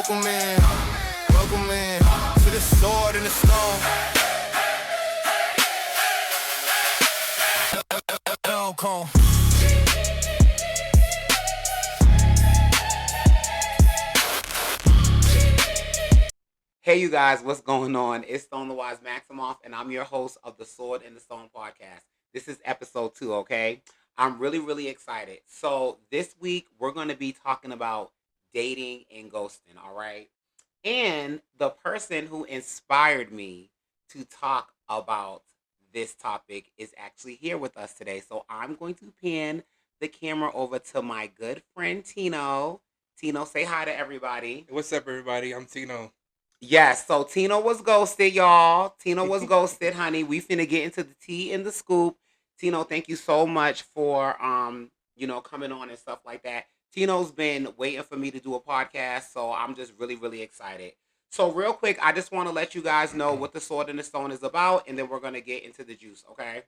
Welcome in to the sword and the stone. Elcon. Hey, you guys, what's going on? It's Stone the Wise Maximoff, and I'm your host of the Sword and the Stone podcast. This is episode 2, okay? I'm really excited. So, this week, we're going to be talking about dating and ghosting, all right? And the person who inspired me to talk about this topic is actually here with us today. So, I'm going to pan the camera over to my good friend, Tino. Tino, say hi to everybody. What's up, everybody? I'm Tino. Yes, so Tino was ghosted, y'all. Tino was ghosted, honey. We finna get into the tea and the scoop. Tino, thank you so much for coming on and stuff like that. Tino's been waiting for me to do a podcast, so I'm just really excited. So real quick, I just want to let you guys know what the Sword and the Stone is about, and then we're gonna get into the juice, okay?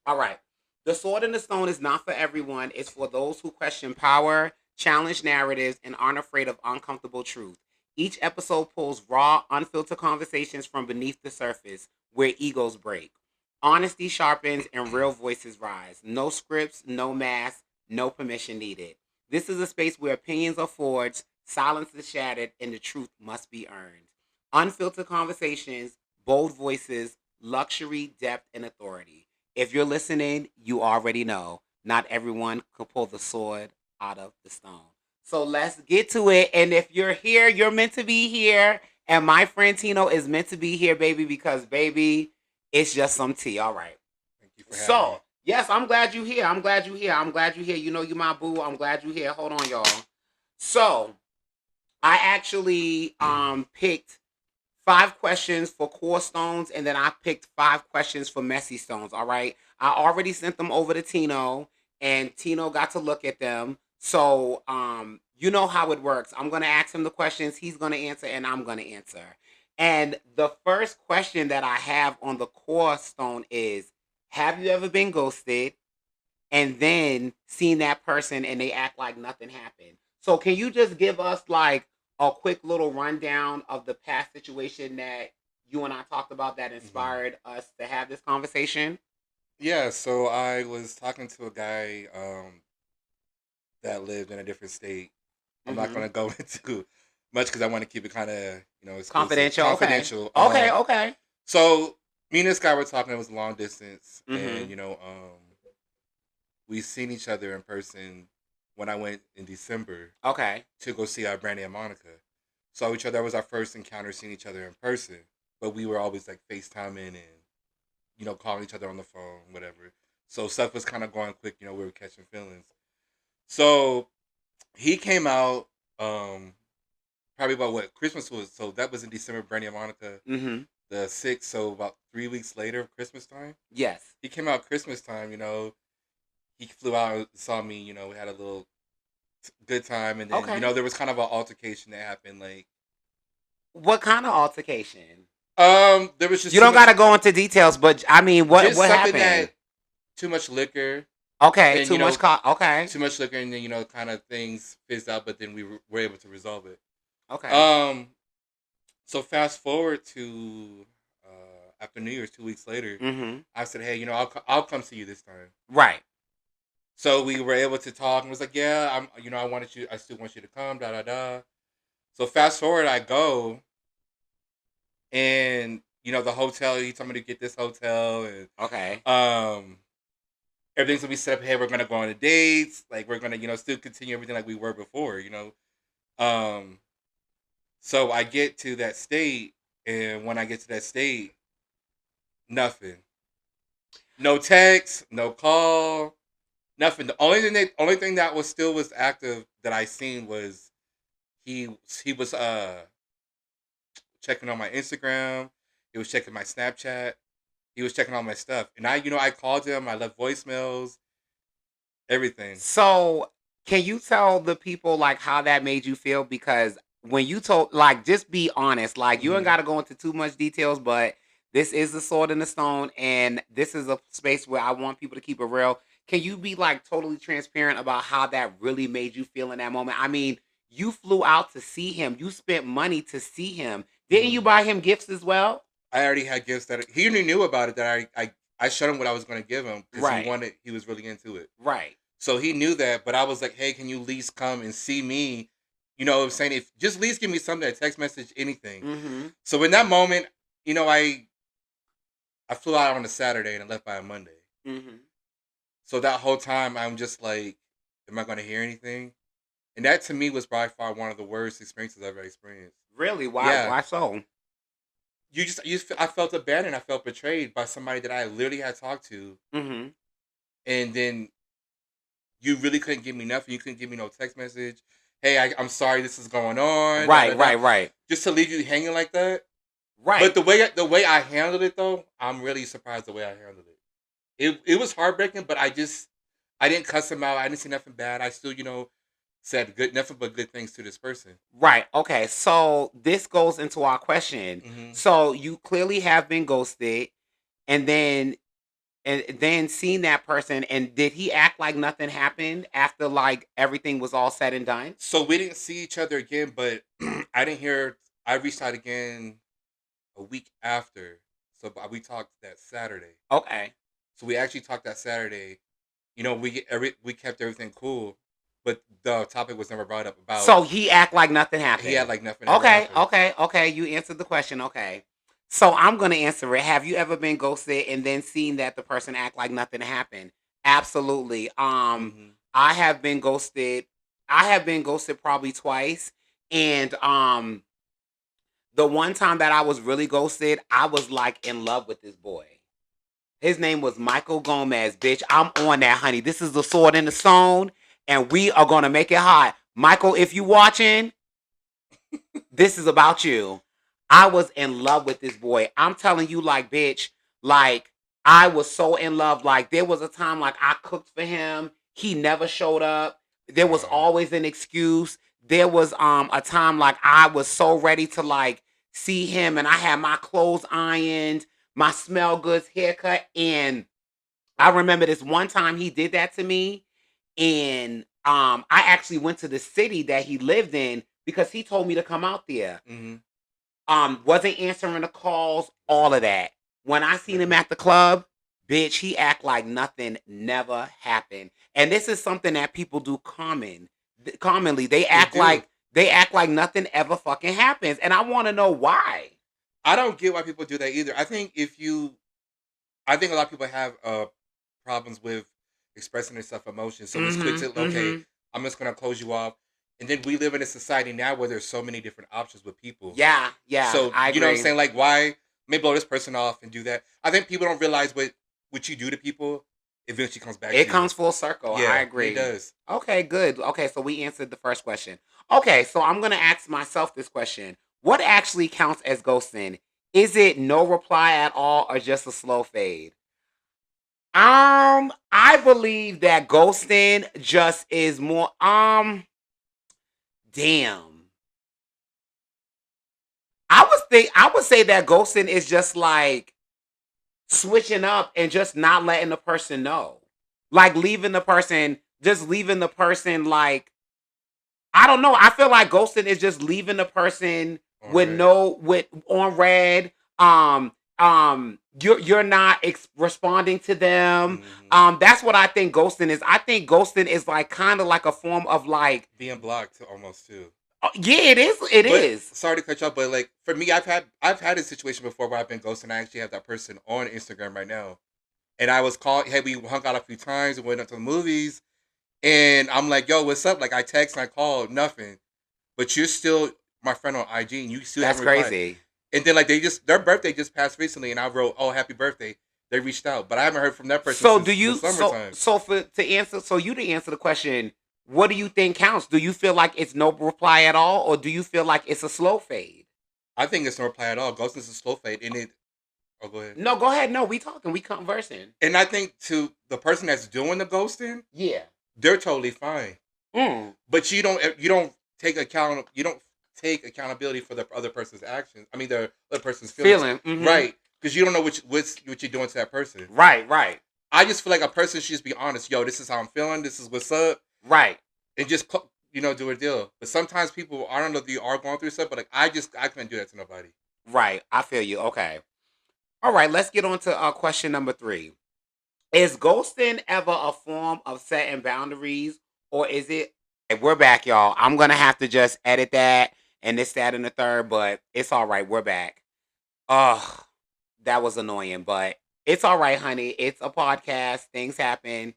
All right. The Sword and the Stone is not for everyone. It's for those who question power, challenge narratives, and aren't afraid of uncomfortable truth. Each episode pulls raw, unfiltered conversations from beneath the surface where egos break. Honesty sharpens and real voices rise. No scripts, no masks, no permission needed. This is a space where opinions are forged, silence is shattered, and the truth must be earned. Unfiltered conversations, bold voices, luxury, depth, and authority. If you're listening, you already know. Not everyone can pull the sword out of the stone. So let's get to it. And if you're here, you're meant to be here. And my friend Tino is meant to be here, baby, because, baby, it's just some tea. All right. Thank you for having me. Yes, I'm glad you're here. I'm glad you're here. You know, you my boo. I'm glad you're here. Hold on, y'all. So I actually picked 5 questions for core stones, and then I picked 5 questions for messy stones. All right. I already sent them over to Tino, and Tino got to look at them. So, you know how it works. I'm going to ask him the questions, he's going to answer, and I'm going to answer. And the first question that I have on the core stone is, have you ever been ghosted and then seen that person and they act like nothing happened? So can you just give us like a quick little rundown of the past situation that you and I talked about that inspired us to have this conversation? Yeah, so I was talking to a guy that lived in a different state. I'm not going to go into much because I want to keep it kind of, exclusive. Confidential. Confidential. Okay. So me and this guy were talking. It was long distance, and we seen each other in person when I went in December. Okay. To go see our Brandy and Monica. So each other, that was our first encounter seeing each other in person. But we were always like FaceTiming and calling each other on the phone, whatever. So stuff was kind of going quick. We were catching feelings. So he came out probably about what Christmas was. So that was in December, Brandy and Monica, the 6th. So about 3 weeks later, Christmas time. Yes. He came out Christmas time. He flew out and saw me. We had a little good time, and then there was kind of an altercation that happened. Like, what kind of altercation? There was just you don't got to go into details, but I mean, what happened? Too much liquor. Okay, and, too much liquor, and then kind of things fizzed out, but then we were able to resolve it. Okay. So fast forward to after New Year's, 2 weeks later, I said, "Hey, I'll come see you this time." Right. So we were able to talk, and was like, "Yeah, I still want you to come." So fast forward, I go, and the hotel. He told me to get this hotel, and everything's gonna be set up. Hey, we're gonna go on dates. Like, we're gonna, still continue everything like we were before. So I get to that state, and when I get to that state, nothing. No text, no call, nothing. The only thing that was active that I seen was he was checking on my Instagram. He was checking my Snapchat. He was checking all my stuff. And I called him. I left voicemails, everything. So can you tell the people like how that made you feel? Because when you told, like, just be honest. Like, you ain't got to go into too much details, but this is the Sword and the Stone, and this is a space where I want people to keep it real. Can you be like totally transparent about how that really made you feel in that moment? I mean, You flew out to see him. You spent money to see him. Didn't you Mhm. buy him gifts as well? I already had gifts that he already knew about it. That I showed him what I was going to give him because Right. he was really into it. Right. So he knew that, but I was like, hey, can you at least come and see me? You know what I'm saying? If just at least give me something, a text message, anything. Mm-hmm. So in that moment, you know, I flew out on a Saturday and I left by a Monday. Mm-hmm. So that whole time I'm just like, am I gonna hear anything? And that to me was by far one of the worst experiences I've ever experienced. Really? Why? Yeah. Why so? I felt abandoned, I felt betrayed by somebody that I literally had talked to, Mm-hmm. and then you really couldn't give me nothing. You couldn't give me no text message. Hey, I'm sorry this is going on. Da, da, Right. da. Right. Right. Just to leave you hanging like that. But Right. the way I handled it though, I'm really surprised the way I handled it. It was heartbreaking, but I didn't cuss him out. I didn't say nothing bad. I still, said nothing but good things to this person. Right. Okay. So this goes into our question. Hmm. So you clearly have been ghosted, and then seeing that person, and did he act like nothing happened after like everything was all said and done? So we didn't see each other again, but I didn't hear. I reached out again a week after. So we talked that Saturday. Okay. So we actually talked that Saturday. We kept everything cool, but the topic was never brought up about. So he act like nothing He had happened. like nothing ever Okay. happened. Okay. Okay. You answered the question. Okay. So I'm gonna answer it. Have you ever been ghosted and then seen that the person act like nothing happened? Absolutely. Hmm. I have been ghosted. I have been ghosted probably twice, and the one time that I was really ghosted, I was like in love with this boy. His name was Michael Gomez, bitch. I'm on that, honey. This is the sword in the stone, and we are gonna make it hot. Michael, if you watching, this is about you. I was in love with this boy. I'm telling you, like, bitch, like, I was so in love. Like, there was a time, like, I cooked for him. He never showed up. There was Wow. always an excuse. There was a time, like, I was so ready to, like, see him, and I had my clothes ironed, my smell goods haircut, and I remember this one time he did that to me, and I actually went to the city that he lived in because he told me to come out there. Hmm. Wasn't answering the calls, all of that. When I seen him at the club, bitch, he act like nothing never happened. And this is something that people do commonly. They They act do. like nothing ever fucking happens. And I want to know why. I don't get why people do that either. I think a lot of people have problems with expressing their self emotions. So it's quick Mhm. to okay, Mhm. I'm just gonna close you off. And then we live in a society now where there's so many different options with people. Yeah, yeah, So I you know what I'm agree. saying? Like why may blow this person off and do that. I think people don't realize what you do to people eventually comes back It to you. comes full circle. I Yeah, it agree. does. Okay, good. Okay, so we answered the first question. Okay, so I'm gonna ask myself this question: what actually counts as ghosting? Is it no reply at all or just a slow fade? I believe that ghosting just is more. Damn. I would say that ghosting is just like switching up and just not letting the person know. Like leaving the person like I don't know. I feel like ghosting is just leaving the person On with red. no with on red. You're not responding to them. Hmm. That's what I think ghosting is. I think ghosting is like kind of like a form of like, Being blocked almost too. yeah, it is. It But is. sorry to cut you off, but like for me, I've had a situation before where I've been ghosted and I actually have that person on Instagram right now. And I was called, hey, we hung out a few times and went up to the movies. And I'm like, yo, what's up? Like I text and I called, nothing. But you're still my friend on IG and you still That's haven't replied. crazy. And then like their birthday just passed recently and I wrote, oh, happy birthday. They reached out. But I haven't heard from that person So do since the you summertime. for to answer so you to answer the question, what do you think counts? Do you feel like it's no reply at all, or do you feel like it's a slow fade? I think it's no reply at all. Ghosting is a slow fade. And it oh go ahead. No, go ahead. No, we talking, we conversing. And I think to the person that's doing the ghosting, Yeah. they're totally fine. Mm. But you don't take accountability for the other person's actions. I mean the other person's feelings. Feeling. Mhm. Right. Because you don't know what you're doing to that person. Right, right, I just feel like a person should just be honest. Yo, this is how I'm feeling. This is what's up. right. And just do a deal. But sometimes people, I don't know if you are going through stuff, but like I couldn't do that to nobody. Right. I feel you. Okay. All right. Let's get on to question number 3. Is ghosting ever a form of setting boundaries, or is it? Hey, we're back, y'all. I'm gonna have to just edit that and this, that, and the third, but it's all right. We're back. Ugh, that was annoying, but it's all right, honey. It's a podcast. Things happen.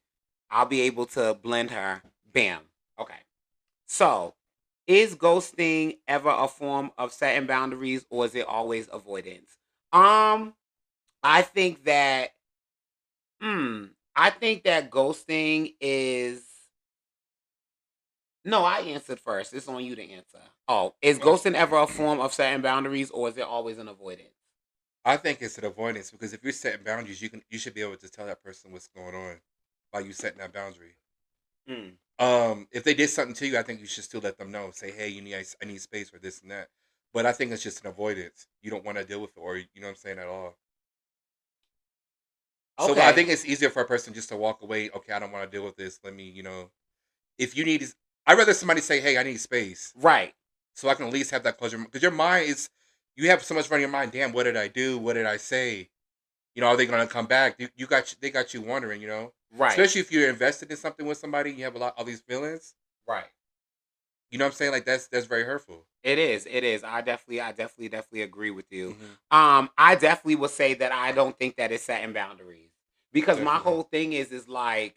I'll be able to blend her. Bam. Okay. So, is ghosting ever a form of setting boundaries, or is it always avoidance? Um, I think that. I think that ghosting is. No, I answered first. It's on you to answer. Oh, is Oh, ghosting ever a form of setting boundaries, or is it always an avoidance? I think it's an avoidance because if you're setting boundaries, you should be able to tell that person what's going on by you setting that boundary. Mm. If they did something to you, I think you should still let them know. Say, hey, I need space for this and that. But I think it's just an avoidance. You don't want to deal with it, or you know what I'm saying at all. So I Okay. think it's easier for a person just to walk away. Okay, I don't want to deal with this. Let me, if you need, I'd rather somebody say, hey, I need space, Right. so I can at least have that closure. Because your mind is, you have so much running in your mind. Damn, what did I do? What did I say? Are they gonna come back? They got you wondering. Right. Especially if you're invested in something with somebody, you have all these feelings. Right. You know what I'm saying? Like that's very hurtful. It is. It is. I definitely agree with you. Hmm. I definitely would say that I don't think that it's setting boundaries because my Definitely. whole thing is like,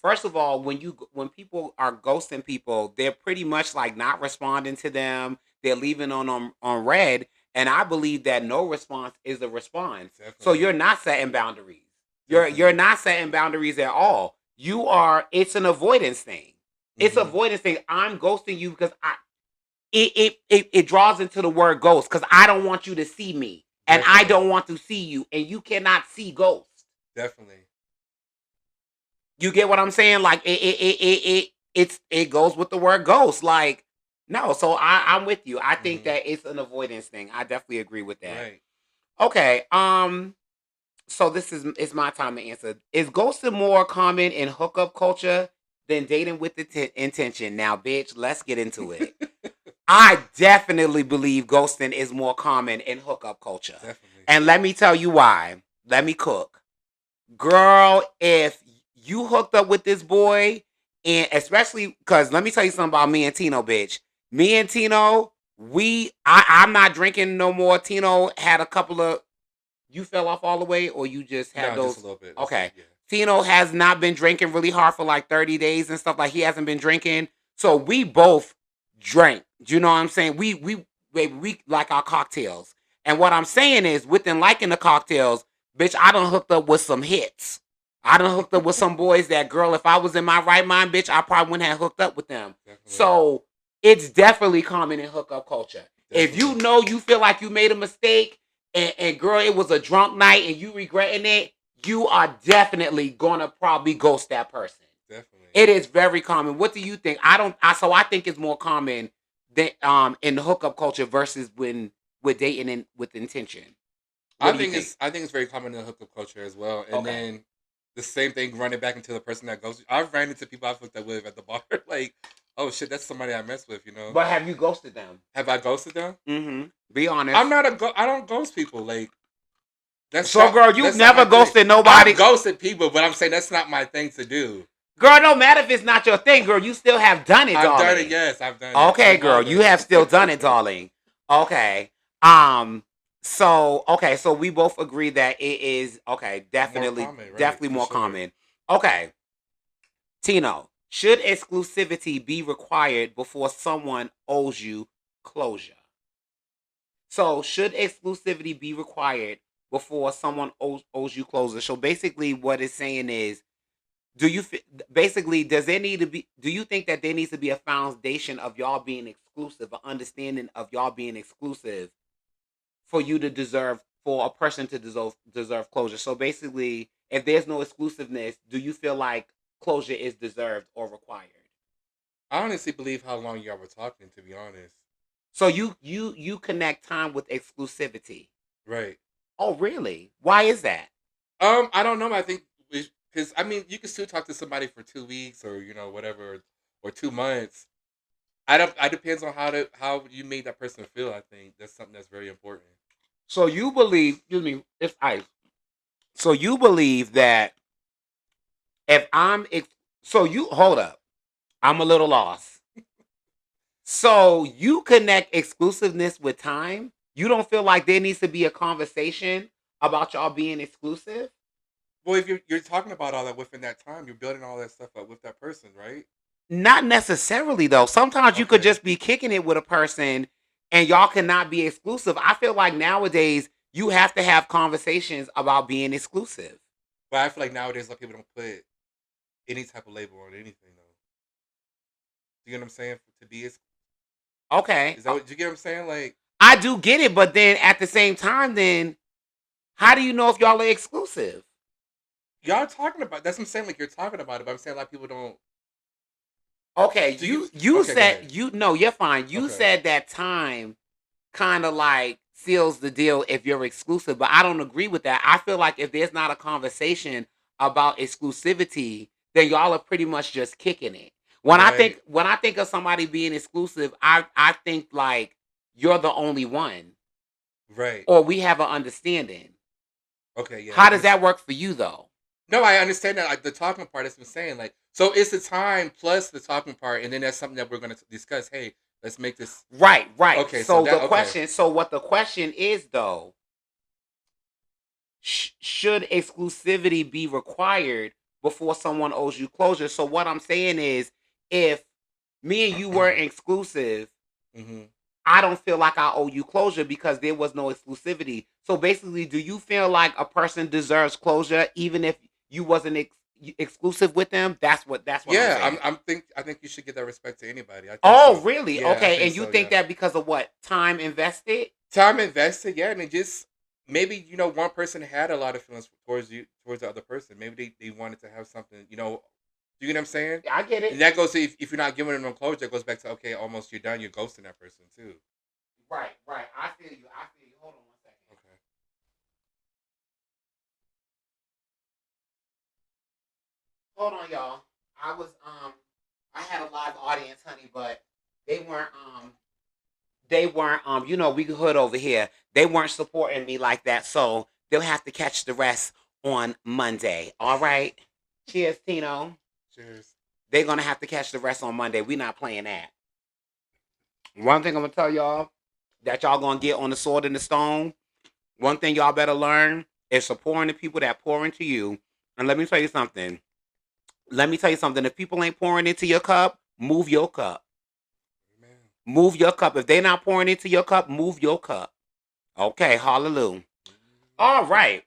first of all, when people are ghosting people, they're pretty much like not responding to them. They're leaving on red, and I believe that no response is a response. So Definitely. you're not setting boundaries. You're Definitely. not setting boundaries at all. You are. It's an avoidance thing. It's Hmm. avoidance thing. I'm ghosting you because it draws into the word ghost because I don't want you to see me and I Definitely. don't want to see you and you cannot see ghosts. Definitely. You get what I'm saying? Like it goes with the word ghost. Like no, so I'm with you. I think Hmm. that it's an avoidance thing. I definitely agree with that. Right. Okay. So this is it's my time to answer. Is ghosting more common in hookup culture than dating with intention? Now, bitch, let's get into it. I definitely believe ghosting is more common in hookup culture. Definitely. And let me tell you why. Let me cook. Girl, if you hooked up with this boy, and especially because let me tell you something about me and Tino, bitch. Me and Tino, I'm not drinking no more. Tino had a couple of, you fell off all the way, or you just had No, just a those. little bit. Okay. Yeah. Tino has not been drinking really hard for like 30 days and stuff. Like he hasn't been drinking. So we both drank. Do you know what I'm saying? We like our cocktails. And what I'm saying is, within liking the cocktails, bitch, I done hooked up with some hits. I done hooked up with some boys that, girl, if I was in my right mind, bitch, I probably wouldn't have hooked up with them. Definitely. So it's definitely common in hookup culture. If you Definitely. know you feel like you made a mistake and girl, it was a drunk night and you regretting it, you are definitely gonna probably ghost that person. Definitely. It is very common. What do you think? I think it's more common than in the hookup culture versus when with dating and with intention. What do you think? I think it's very common in the hookup culture as well. And Okay. then the same thing running back into the person that goes. I've ran into people I've hooked up with at the bar. Like, oh shit, that's somebody I mess with. But have you ghosted them? Have I ghosted them? Mm-hmm. Be I'm honest. not I don't ghost people. Like So girl, you've that's not never my thing. ghosted I've nobody. ghosted people, but I'm saying that's not my thing to do. Girl, no matter if it's not your thing, girl, you still have done it, I've done it. darling. Yes, I've done it. I Okay, girl, know you have still done it, darling. Okay. So we both agree that it is okay, more definitely, common, right? definitely For more sure. common. Okay. Tino, should exclusivity be required before someone owes you closure? So should exclusivity be required before someone owes you closure? So basically what it's saying is, do you basically does there need to be do you think that there needs to be a foundation of y'all being exclusive, an understanding of y'all being exclusive for you to deserve for a person to deserve closure? So basically, if there's no exclusiveness, do you feel like closure is deserved or required? I honestly believe how long y'all were talking. To be honest, So you connect time with exclusivity. right? Oh, really? Why is that? I don't know. I think because I mean, you can still talk to somebody for 2 weeks or whatever, or 2 months. I don't. It depends on how you made that person feel. I think that's something that's very important. So you believe, excuse me, it's ice. So you believe that if so you hold up, I'm a little lost. So you connect exclusiveness with time. You don't feel like there needs to be a conversation about y'all being exclusive? Well, if you're talking about all that within that time, you're building all that stuff up with that person, right? Not necessarily though. Sometimes you could Okay. just be kicking it with a person and y'all cannot be exclusive. I feel like nowadays you have to have conversations about being exclusive. But I feel like nowadays, like people don't put any type of label on anything, though. You get what I'm saying? To be Okay. is that what you get? What I'm saying? Like I do get it, but then at the same time, then how do you know if y'all are exclusive? y'all talking about that's what I'm saying. Like you're talking about it, but I'm saying a lot of people don't. Okay, Do you? you Okay, go ahead. said you no, you're fine. You Okay. said that time kind of like seals the deal if you're exclusive, but I don't agree with that. I feel like if there's not a conversation about exclusivity, then y'all are pretty much just kicking it. Right. When I think of somebody being exclusive, I think like you're the only one Right. or we have an understanding. Okay. Yeah. How does that work for you though? No, I understand that. Like the talking part has been saying, like, so it's the time plus the talking part, and then that's something that we're going to discuss. Hey, let's make this. Right, right. Okay. So that. Okay. So what the question is though, should exclusivity be required before someone owes you closure? So what I'm saying is, if me and you weren't exclusive, hmm I don't feel like I owe you closure because there was no exclusivity. So basically, do you feel like a person deserves closure even if you wasn't exclusive with them? That's what I'm Yeah. saying. I think you should give that respect to anybody. I think Oh, so. really? Yeah. I Okay, think and you so. think Yeah. that because of what time invested? Time invested. Yeah, and it just maybe one person had a lot of feelings towards you towards the other person. Maybe they wanted to have something. Do you get what I'm saying? I get And it. that goes to if you're not giving them no closure, that goes back to okay, almost you're done. You're ghosting that person too. Right, right. I feel you. I feel you. Hold on one second. Okay. Hold on, y'all. I was I had a live audience, honey, but they weren't we hood over here. They weren't supporting me like that, so they'll have to catch the rest on Monday. All right. Cheers, Tino. Cheers. They're gonna have to catch the rest on Monday. We not playing that. One thing I'm gonna tell y'all that y'all gonna get on the sword and the stone. One thing y'all better learn is supporting the people that pour into you. And let me tell you something. Let me tell you something. If people ain't pouring into your cup, move your cup. Amen. Move your cup. If they not pouring into your cup, move your cup. Okay, hallelujah. All right.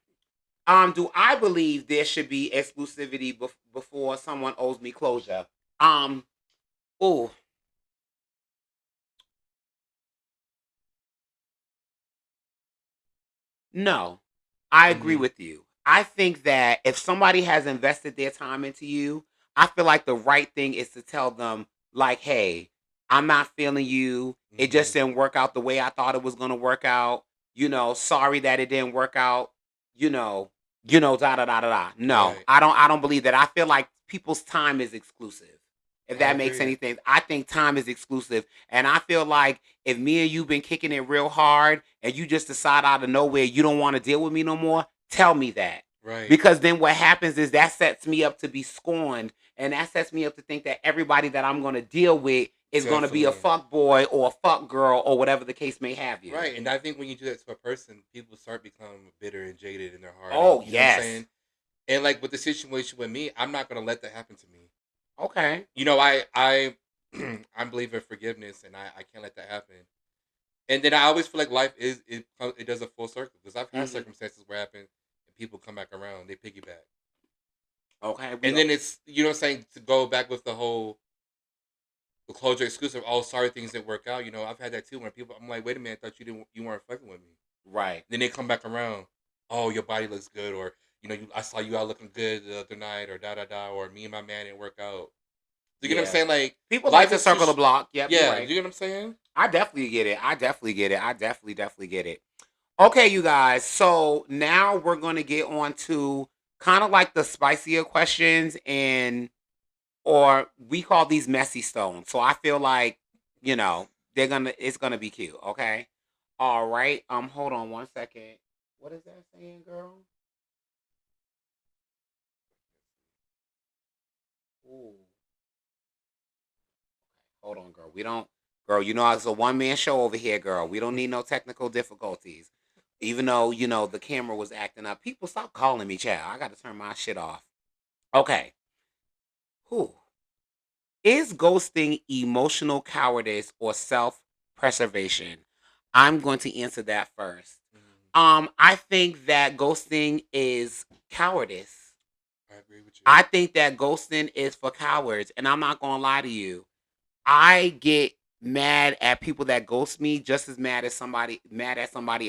Do I believe there should be exclusivity before someone owes me closure? Um, oh, no. I agree Mm-hmm. with you. I think that if somebody has invested their time into you, I feel like the right thing is to tell them, like, hey, I'm not feeling you. It Mm-hmm. just didn't work out the way I thought it was gonna work out. Sorry that it didn't work out. You know, da da da da da. No, Right. I don't believe that. I feel like people's time is exclusive. If I that makes agree. anything, I think time is exclusive. And I feel like if me and you been kicking it real hard and you just decide out of nowhere you don't want to deal with me no more, tell me that. Right. Because then what happens is that sets me up to be scorned and that sets me up to think that everybody that I'm going to deal with is going to be a Definitely. fuck boy or a fuck girl or whatever the case may have you. Right. And I think when you do that to a person, people start becoming bitter and jaded in their heart. And Oh, you know what I'm yes. saying? And like with the situation with me, I'm not gonna let that happen to me. Okay. I I believe in forgiveness, and I can't let that happen. And then I always feel like life it does a full circle because I've had Hmm. circumstances where happen and people come back around, they piggyback, Okay. and then it's what I'm saying to go back with the closure exclusive. Oh, sorry, things didn't work out. I've had that too when people I'm like, wait a minute, I thought you weren't fucking with me. Right. Then they come back around. Oh, your body looks good, or I saw you out looking good the other night, or da da da, or me and my man didn't work out. Do you get what I'm Yeah. saying? Like People like life to is too. circle the block. Yep, you're Yeah, right. you get what I'm saying? I definitely get it. I definitely get it. I definitely get it. Okay, you guys. So now we're going to get on to kind of like the spicier questions and or we call these messy stones. So I feel like, it's gonna be cute. Okay. All right. Hold on one second. What is that saying, girl? Ooh. Hold on, girl. We don't, girl. It's a one man show over here, girl. We don't need no technical difficulties. Even though the camera was acting up. People, stop calling me, child. I got to turn my shit off. Okay. Who is ghosting emotional cowardice or self preservation? I'm going to answer that first. Mhm. I think that ghosting is cowardice. I agree with you. I think that ghosting is for cowards, and I'm not gonna lie to you. I get mad at people that ghost me just as mad at somebody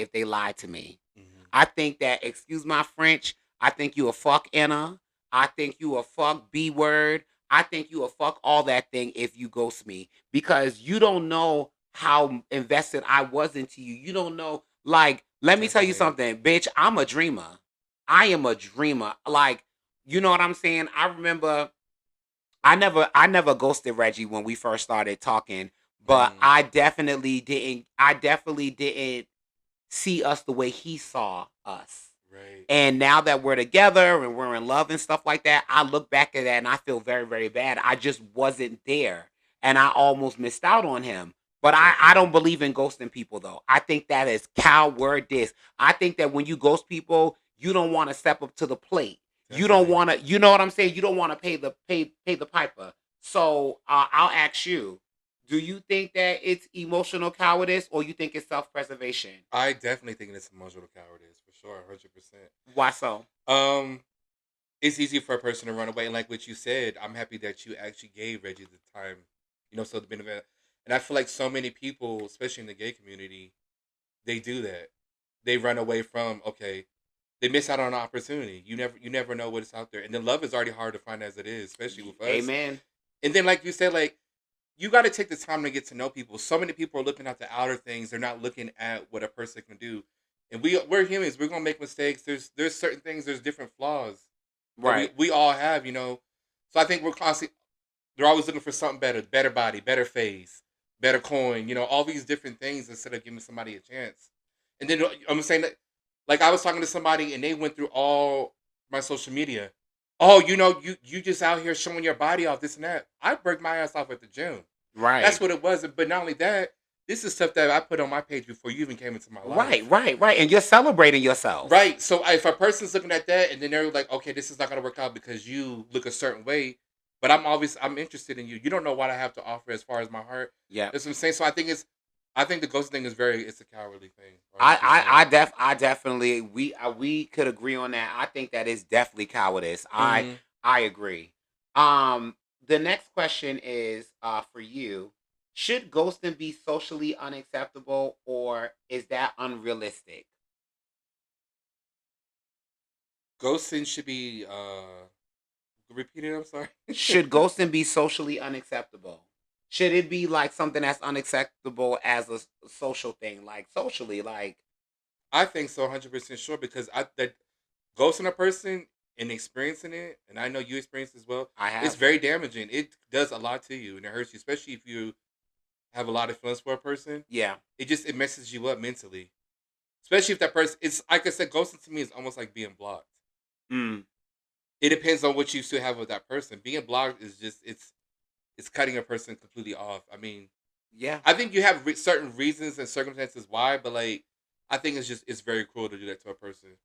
if they lie to me. Hmm. I think that, excuse my French, I think you a fuck Anna. I think you a fuck B word. I think you a fuck all that thing if you ghost me because you don't know how invested I was into you. You don't know, like, let me tell you Definitely. something, bitch. I'm a dreamer. I am a dreamer. Like, you know what I'm saying? I remember I never ghosted Reggie when we first started talking, but Hmm. I definitely didn't see us the way he saw us. Right. And now that we're together and we're in love and stuff like that, I look back at that and I feel very, very bad. I just wasn't there and I almost missed out on him. But I Definitely. don't believe in ghosting people though. I think that is cowardice. I think that when you ghost people, you don't want to step up to the plate. You don't Definitely. want to, you know what I'm saying? You don't want to pay the piper. So I'll ask you, do you think that it's emotional cowardice or you think it's self preservation? I definitely think it's emotional cowardice for sure, 100%. Why so? Um, it's easy for a person to run away, and like what you said, I'm happy that you actually gave Reggie the time, so the benefit. And I feel like so many people, especially in the gay community, they do that. They run away from they miss out on an opportunity. You never know what is out there, and then love is already hard to find as it is, especially with us. Amen. And then, like you said, like you got to take the time to get to know people. So many people are looking at the outer things; they're not looking at what a person can do. And we're humans. We're gonna make mistakes. There's certain things. There's different flaws that we Right. we all have. So I think we're constantly they're always looking for something better body, better face, better coin. All these different things instead of giving somebody a chance. And then I'm saying that, like I was talking to somebody and they went through all my social media. Oh, you just out here showing your body off, this and that. I break my ass off at the gym. That's Right. what it was. But not only that, this is stuff that I put on my page before you even came into my Right. life. Right. Right. And you're celebrating yourself. Right. So if a person's looking at that and then they're like, okay, this is not going to work out because you look a certain way, but I'm interested in you. You don't know what I have to offer as far as my heart. Yep. That's what I'm saying. So I think the ghost thing is it's a cowardly thing. I, I, 100%. I definitely, we could agree on that. I think that is definitely cowardice. I, Hmm. I agree. The next question is, for you. Should ghosting be socially unacceptable or is that unrealistic? Ghosting should be repeat it. I'm sorry. Should ghosting be socially unacceptable? Should it be like something that's unacceptable as a social thing, like socially, like I think so, 100% sure because I that ghosting a person and experiencing it, and I know you experienced as well. I It's have? very damaging. It does a lot to you and it hurts you, especially if you have a lot of feelings for a person. Yeah. It messes you up mentally, especially if that person. It's like I said, ghosting to me is almost like being blocked. Mm. It depends on what you still have with that person. Being blocked is just it's cutting a person completely off. I mean, Yeah. I think you have certain reasons and circumstances why, but like I think it's very cruel to do that to a person.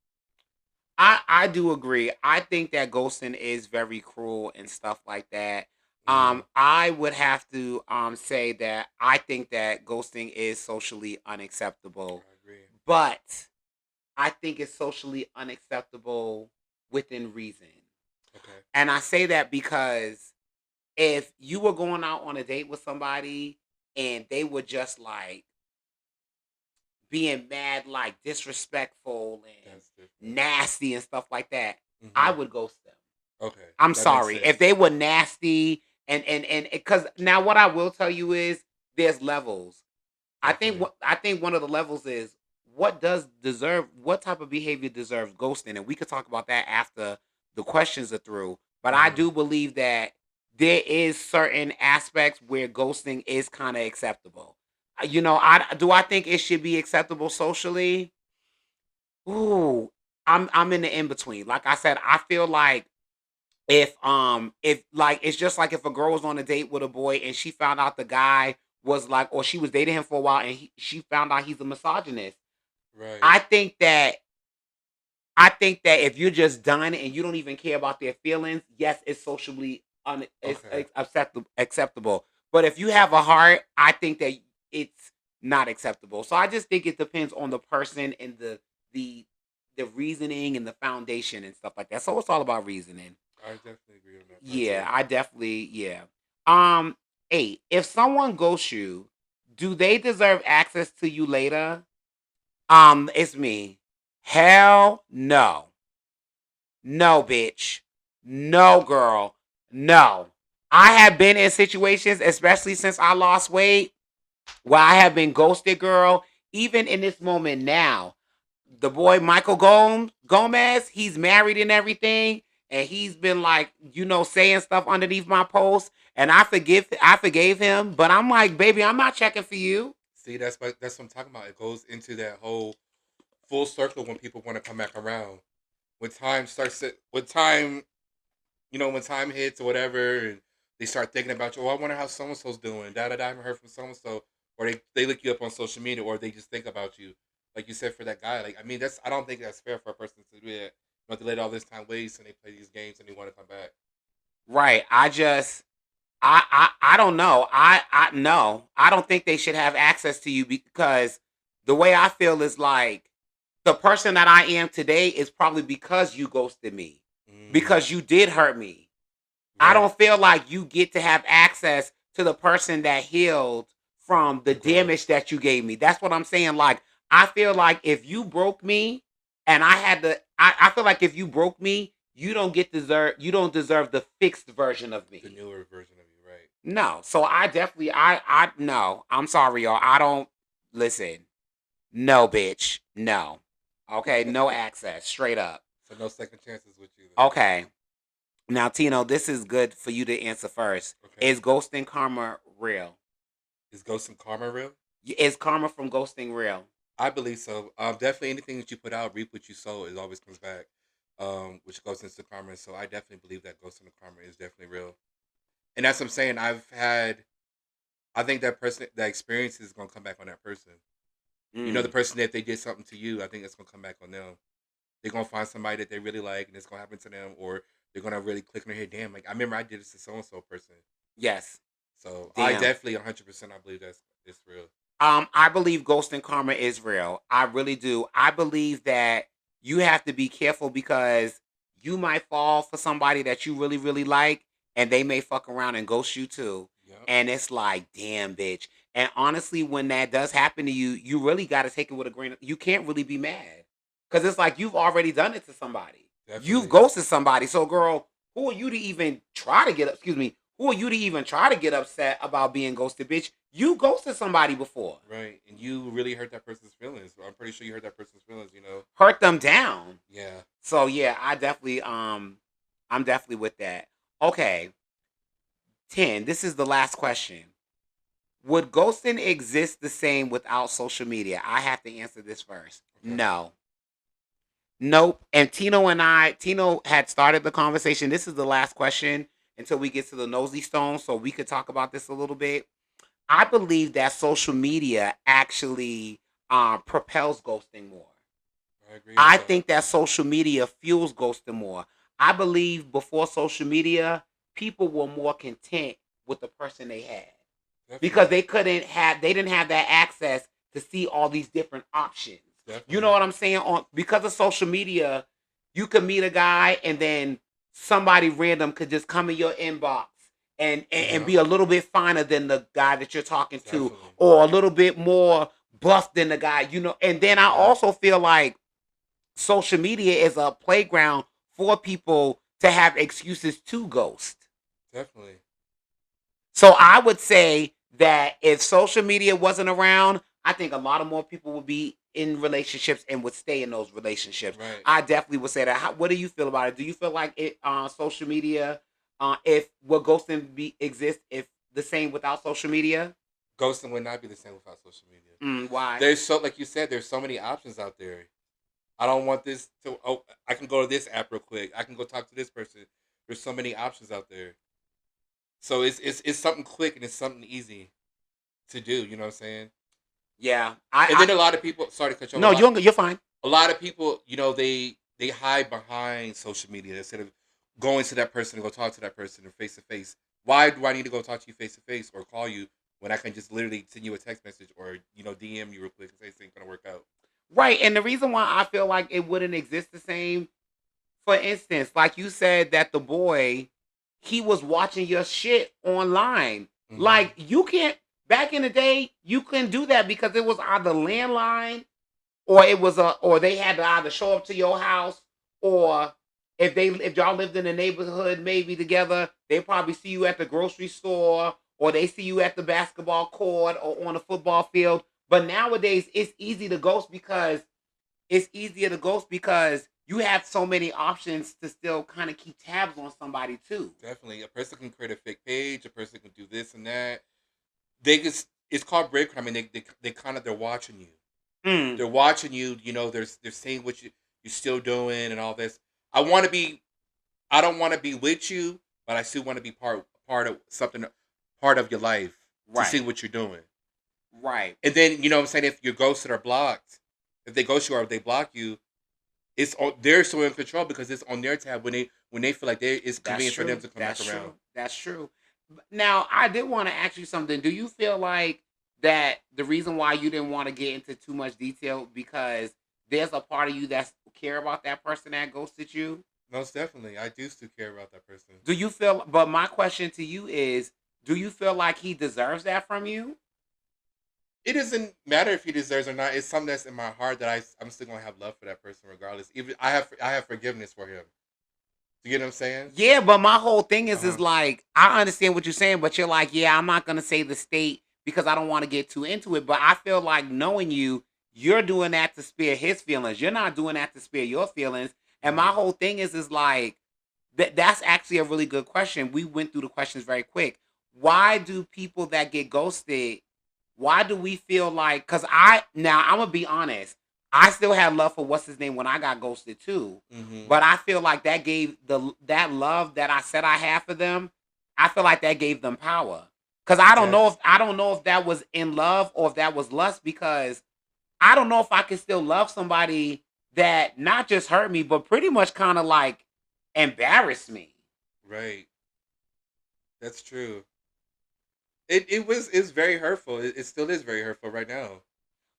I do agree. I think that ghosting is very cruel and stuff like that. Hmm. I would have to say that I think that ghosting is socially unacceptable, I agree. but I think it's socially unacceptable within reason. Okay. And I say that because if you were going out on a date with somebody and they were just like being mad, like disrespectful and That's different. nasty and stuff like that, I Hmm. would ghost them. Okay, I'm that makes sorry if sense. they were nasty and because now what I will tell you is there's levels. Definitely. I think one of the levels is what type of behavior deserves ghosting, and we could talk about that after the questions are through. But I Hmm. do believe that there is certain aspects where ghosting is kind of acceptable. I think it should be acceptable socially. Ooh, I'm in the in between. Like I said, I feel like if like it's just like if a girl was on a date with a boy and she found out the guy was like, or she was dating him for a while and she found out he's a misogynist. Right. I think that I think that if you're just done and you don't even care about their feelings, yes, it's socially Okay. acceptable. But if you have a heart, I think that it's not acceptable. So I just think it depends on the person and the the reasoning and the foundation and stuff like that. So it's all about reasoning. I definitely agree on that part Yeah, too. I definitely yeah. Um, 8. If someone ghosts you, do they deserve access to you later? It's me. Hell no. No, bitch. No, girl. No. I have been in situations, especially since I lost weight, where I have been ghosted, girl. Even in this moment now, the boy Michael Gomez, he's married and everything, and he's been like, saying stuff underneath my post, and I forgave him, but I'm like, baby, I'm not checking for you. See, that's what I'm talking about. It goes into that whole full circle when people want to come back around. When time, when time hits or whatever, and they start thinking about you. Oh, I wonder how so and so's doing. Da da da. I haven't heard from so and so, or they look you up on social media, or they just think about you, like you said for that guy. Like I mean, I don't think that's fair for a person to do that. But they let all this time waste and they play these games and they want to come back. Right. I don't know. I no. I don't think they should have access to you because the way I feel is like the person that I am today is probably because you ghosted me. Mm, Because you did hurt me. I right. don't feel like you get to have access to the person that healed from the The growth. damage that you gave me. That's what I'm saying. Like, I feel like if you broke me and I feel like if you broke me, you don't deserve the fixed version of The me. newer version of you, right? No. So I definitely I no. I'm sorry, y'all. I don't listen. No, bitch. No. Okay, no access. Straight up. So no second chances with you then. Okay. Now, Tino, this is good for you to answer first. Okay. Is ghosting karma real? Is Ghost and Karma real? Is karma from ghosting real? I believe so. Definitely anything that you put out, reap what you sow, it always comes back. Which goes into karma. So I definitely believe that Ghost and Karma is definitely real. And that's what I'm saying. I think that experience is gonna come back on that person. The Mm, person that they did something to you, I think it's gonna come back on them. They're gonna find somebody that they really like, and it's gonna happen to them, or they're gonna really click on their head. Damn, like I remember I did this to so and so person. yes. So I Damn. definitely 100% I believe that's it's real. I believe ghosting karma is real. I really do. I believe that you have to be careful because you might fall for somebody that you really, really like, and they may fuck around and ghost you too. Yep, And it's like, damn, bitch. And honestly, when that does happen to you, you really got to take it with a grain. You can't really be mad because it's like you've already done it to somebody. You've definitely. ghosted somebody. So, girl, who are you to even try to get? Excuse me. Who are you to even try to get upset about being ghosted, bitch? You ghosted somebody before. Right, and you really hurt that person's feelings. I'm pretty sure you hurt that person's feelings. Hurt them down. Yeah. So yeah, I'm definitely with that. Okay. 10. This is the last question. Would ghosting exist the same without social media? I have to answer this first. Okay. No. Nope. And Tino had started the conversation. This is the last question until we get to the nosy stone, so we could talk about this a little bit. I believe that social media actually propels ghosting more. I agree with I that. think that social media fuels ghosting more. I believe before social media, people were more content with the person they had because Definitely. they didn't have that access to see all these different options. You know Definitely. what I'm saying? On because of social media, you could meet a guy and then somebody random could just come in your inbox and Yeah. be a little bit finer than the guy that you're talking to, Definitely. or a little bit more buff than the guy. And then I Yeah. also feel like social media is a playground for people to have excuses to ghost. Definitely. So I would say that if social media wasn't around, I think a lot of more people would be in relationships and would stay in those relationships. Right. I definitely would say that. What do you feel about it? Do you feel like social media if would ghosting exist if the same without social media? Ghosting would not be the same without social media. Why? There's so, like you said, there's so many options out there. I don't want this to. Oh, I can go to this app real quick. I can go talk to this person. There's so many options out there. So it's something quick and it's something easy to do. You know what I'm saying? Yeah. And then a lot of people. Sorry to cut you off. No, you're fine. A lot of people, they hide behind social media instead of going to that person to go talk to that person face to face. Why do I need to go talk to you face to face or call you when I can just literally send you a text message or DM you real quick and say this ain't gonna work out? Right. And the reason why I feel like it wouldn't exist the same, for instance, like you said that the boy, he was watching your shit online. Mm-hmm. Like you can't. Back in the day, you couldn't do that because it was either landline or or they had to either show up to your house, or if y'all lived in a neighborhood maybe together, they probably see you at the grocery store or they see you at the basketball court or on the football field. But nowadays it's easier to ghost because you have so many options to still kind of keep tabs on somebody too. Definitely, a person can create a fake page. A person can do this and that. It's called breadcrumbing. I mean, they're watching you. They're watching you. They're seeing what you're still doing and all this. I don't want to be with you, but I still want to be part of something, part of your life to see what you're doing. Right. And then what I'm saying, if you're ghosted or blocked, if they ghost you or if they block you, they're so in control because it's on their tab when they feel like it's convenient for them to come back around. That's true. Now, I did want to ask you something. Do you feel like that the reason why you didn't want to get into too much detail because there's a part of you that care about that person that ghosted you? Most definitely. I do still care about that person. Do you feel, but my question to you is, do you feel like he deserves that from you? It doesn't matter if he deserves or not. It's something that's in my heart that I'm still gonna have love for that person regardless. Even I have forgiveness for him. You get what I'm saying? Yeah, but my whole thing is like, I understand what you're saying, but you're like, yeah, I'm not gonna say the state because I don't want to get too into it. But I feel like knowing you, you're doing that to spare his feelings. You're not doing that to spare your feelings. And my whole thing is like, that's actually a really good question. We went through the questions very quick. Why do people that get ghosted, why do we feel like, because I'm going to be honest, I still had love for what's his name when I got ghosted too. Mm-hmm. But I feel like that gave that love that I said I had for them, I feel like that gave them power. Because I don't know if that was in love or if that was lust, because I don't know if I can still love somebody that not just hurt me, but pretty much kind of like embarrassed me. Right. That's true. It's very hurtful. It still is very hurtful right now.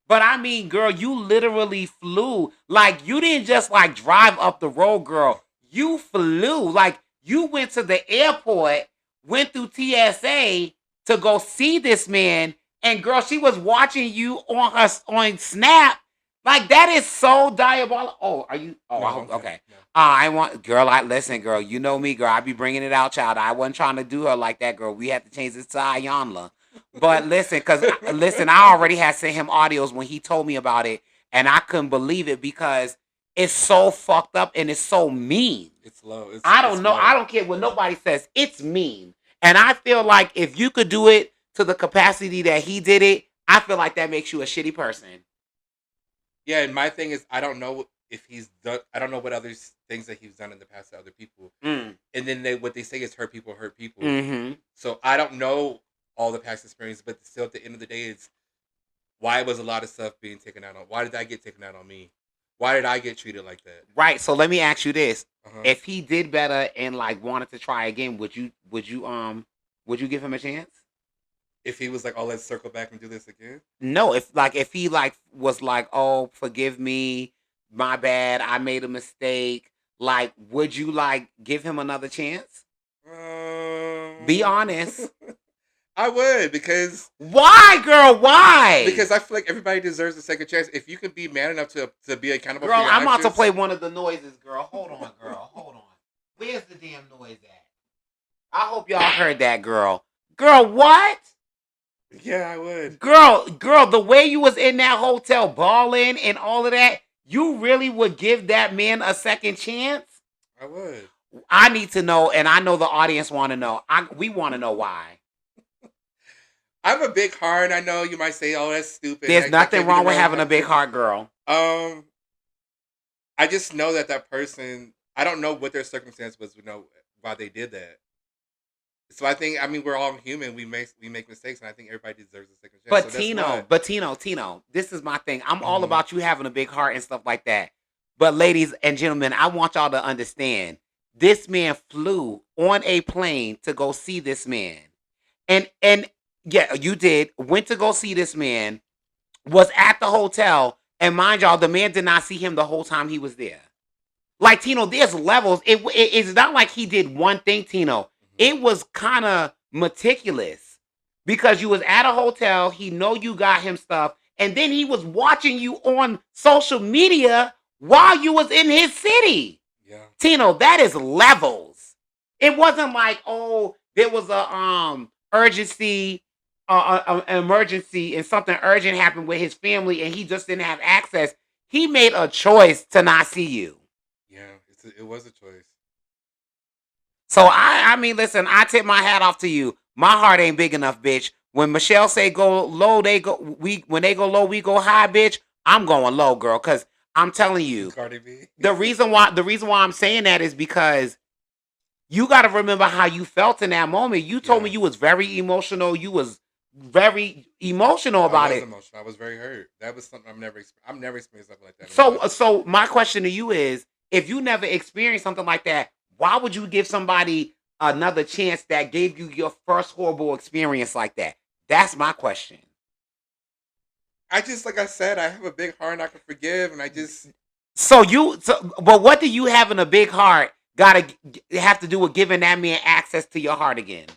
But I mean, girl, you literally flew. Like, you didn't just like drive up the road, girl. You flew. Like, you went to the airport, went through TSA to go see this man. And girl, she was watching you on Snap. Like, that is so diabolical. Oh, are you? Oh, No, okay. No. Listen, girl, you know me, girl. I be bringing it out, child. I wasn't trying to do her like that, girl. We had to change this to Ayanla. But listen, I already had sent him audios when he told me about it, and I couldn't believe it because it's so fucked up and it's so mean. It's low. I don't know. Low. I don't care what nobody says. It's mean. And I feel like if you could do it to the capacity that he did it, I feel like that makes you a shitty person. Yeah, and my thing is, I don't know if he's done. I don't know what other things that he's done in the past to other people. And then what they say is hurt people. Mm-hmm. So I don't know all the past experience, but still, at the end of the day, it's why was a lot of stuff being taken out on. Why did I get taken out on me? Why did I get treated like that? Right. So let me ask you this: if he did better and like wanted to try again, would you give him a chance? If he was like, "Oh, let's circle back and do this again." No, if he was like, "Oh, forgive me, my bad, I made a mistake." Like, would you like give him another chance? Be honest. I would, because why, girl? Why? Because I feel like everybody deserves a second chance. If you can be man enough to be accountable girl, for your I'm actions. about to play one of the noises, girl. Hold on, girl. Hold on. Where's the damn noise at? I hope y'all heard that, girl. Girl, what? Yeah, I would. Girl, the way you was in that hotel balling and all of that, you really would give that man a second chance? I would. I need to know, and I know the audience want to know. We want to know why. I have a big heart. I know you might say, "Oh, that's stupid." There's That nothing can't be the wrong with real having a big answer. heart, girl. I just know that person. I don't know what their circumstance was. Why they did that. So I mean, we're all human. We make mistakes, and I think everybody deserves a second chance. So that's why. Tino, this is my thing. I'm all Mhm. about you having a big heart and stuff like that. But ladies and gentlemen, I want y'all to understand. This man flew on a plane to go see this man. And yeah, you did. Went to go see this man, was at the hotel, and mind y'all, the man did not see him the whole time he was there. Like Tino, there's levels. It's not like he did one thing, Tino. Mhm. It was kind of meticulous because you was at a hotel. He know you got him stuff, and then he was watching you on social media while you was in his city. Yeah. Tino, that is levels. It wasn't like, oh, there was a urgency, an emergency, and something urgent happened with his family, and he just didn't have access. He made a choice to not see you. Yeah. It was a choice. So I mean, listen, I tip my hat off to you. My heart ain't big enough, bitch. When Michelle say go low, they go. When they go low, we go high, bitch. I'm going low, girl, because I'm telling you, Cardi B. the reason why I'm saying that is because you got to remember how you felt in that moment. You told me Yeah. you was very emotional. You was very emotional I about was it. emotional. I was very hurt. That was something I've never experienced something like that in my So, life. so my question to you is, if you never experienced something like that, why would you give somebody another chance that gave you your first horrible experience like that? That's my question. I just, like I said, I have a big heart and I can forgive, and I just But what do you having a big heart gotta have to do with giving that man access to your heart again?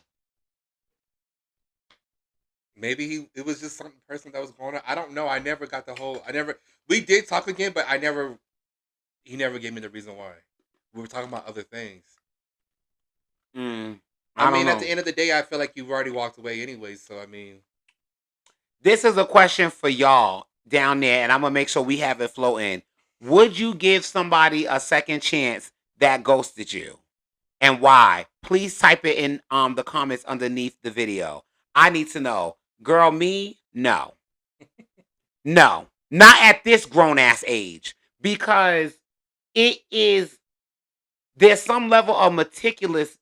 maybe it was just some person that was going on. I don't know. I never got the whole. I never. We did talk again, but I never. He never gave me the reason why. We were talking about other things. Mm, I I don't mean, at know. the end of the day, I feel like you've already walked away anyway. So I mean, This is a question for y'all down there, and I'm gonna make sure we have it flow in. Would you give somebody a second chance that ghosted you? And why? Please type it in the comments underneath the video. I need to know. Girl, me? No. No. Not at this grown ass age. Because it is there's some level of meticulous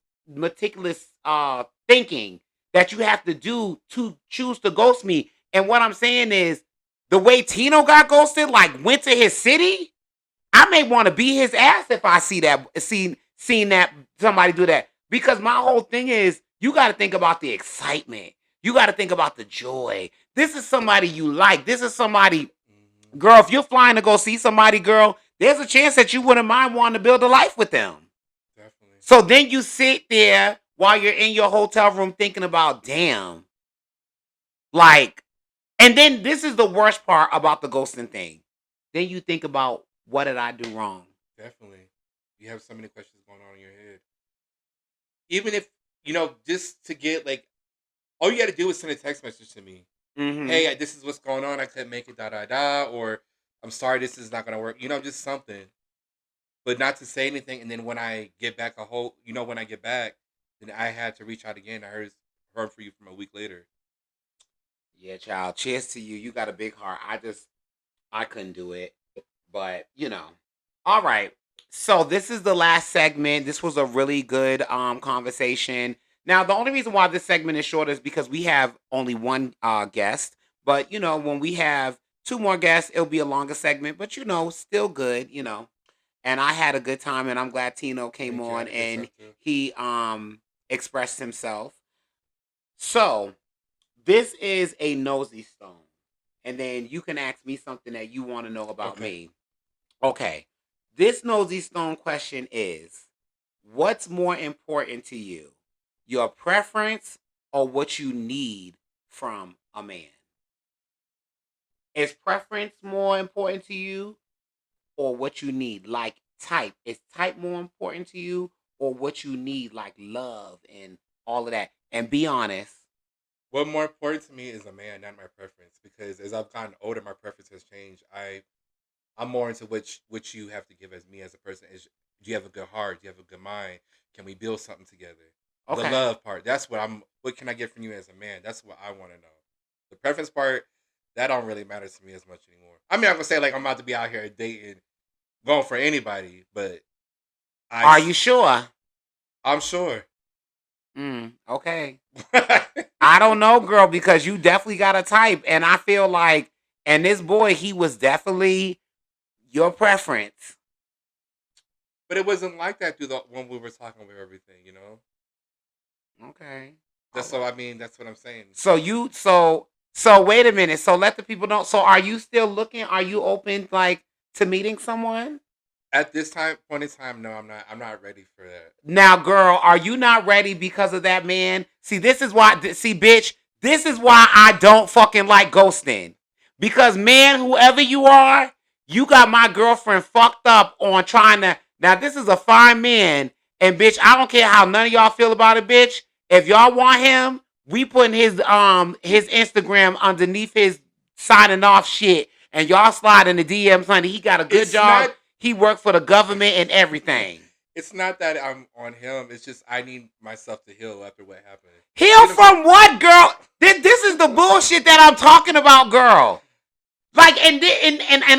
thinking that you have to do to choose to ghost me. And what I'm saying is the way Tino got ghosted, like went to his city, I may want to beat his ass if I seen that somebody do that. Because my whole thing is you got to think about the excitement. You got to think about the joy. This is somebody you like. This is somebody, mhm, girl. If you're flying to go see somebody, girl, there's a chance that you wouldn't mind wanting to build a life with them. definitely. So then you sit there while you're in your hotel room thinking about, damn, like, and then this is the worst part about the ghosting thing. Then you think about, what did I do wrong? Definitely. You have so many questions going on in your head. Even if just to get like, all you got to do is send a text message to me. Mm-hmm. Hey, this is what's going on. I couldn't make it. Da da da. Or I'm sorry, this is not gonna work. Just something. But not to say anything. And then when I get back when I get back, then I had to reach out again. I heard from you from a week later. Yeah, child. Cheers to you. You got a big heart. I couldn't do it. But, All right. So this is the last segment. This was a really good conversation. Now, the only reason why this segment is short is because we have only one guest. But, when we have two more guests, it'll be a longer segment. But, still good. And I had a good time, and I'm glad Tino came Thank you. I on had a good and time too. he expressed himself. So this is a nosy stone. And then you can ask me something that you want to know about Okay. me. Okay. This nosy stone question is, what's more important to you? Your preference or what you need from a man? Is preference more important to you or what you need? Like type. Is type more important to you or what you need, like love and all of that? And be honest. What more important to me is a man, not my preference. Because as I've gotten older, my preference has changed. I'm more into which you have to give as me as a person is Do you have a good heart? Do you have a good mind? Can we build something together? The Okay. love part. That's what I'm. What can I get from you as a man? That's what I want to know. The preference part, that don't really matter to me as much anymore. I mean, I'm gonna say like I'm about to be out here dating, going for anybody, but Are you sure? I'm sure. Okay. I don't know, girl, because you definitely got a type, and I feel like, and this boy, he was definitely your preference. But it wasn't like that through the when we were talking with everything, Okay. All That's so. right. I mean, that's what I'm saying. So wait a minute. So let the people know. So are you still looking? Are you open like to meeting someone? At this point in time, no, I'm not. I'm not ready for that. Now, girl, are you not ready because of that man? See, this is why. See, bitch, this is why I don't fucking like ghosting. Because, man, whoever you are, you got my girlfriend fucked up on trying to. Now, this is a fine man, and bitch, I don't care how none of y'all feel about it, bitch. If y'all want him, we putting his Instagram underneath his signing off shit, and y'all slide in the DMs, honey. He got a good It's job. not. He worked for the government and everything. It's not that I'm on him. It's just I need myself to heal after what happened. Heal from what, girl? This is the bullshit that I'm talking about, girl. Like, and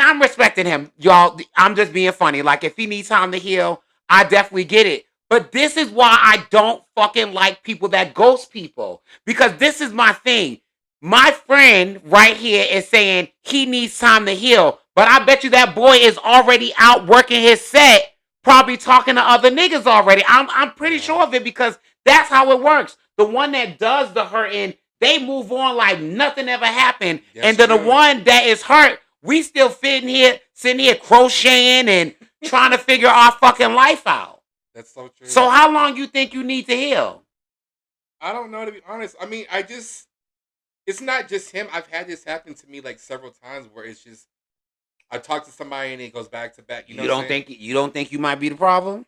I'm respecting him, y'all. I'm just being funny. Like, if he needs time to heal, I definitely get it. But this is why I don't fucking like people that ghost people. Because this is my thing. My friend right here is saying he needs time to heal. But I bet you that boy is already out working his set, probably talking to other niggas already. I'm pretty sure of it because that's how it works. The one that does the hurting, they move on like nothing ever happened. That's And then the true. one that is hurt, we still sitting here crocheting and trying to figure our fucking life out. That's so true. So how long you think you need to heal? I don't know, to be honest. I mean, it's not just him. I've had this happen to me like several times where it's just I talk to somebody and it goes back to back. You know what I'm saying? You don't think you might be the problem?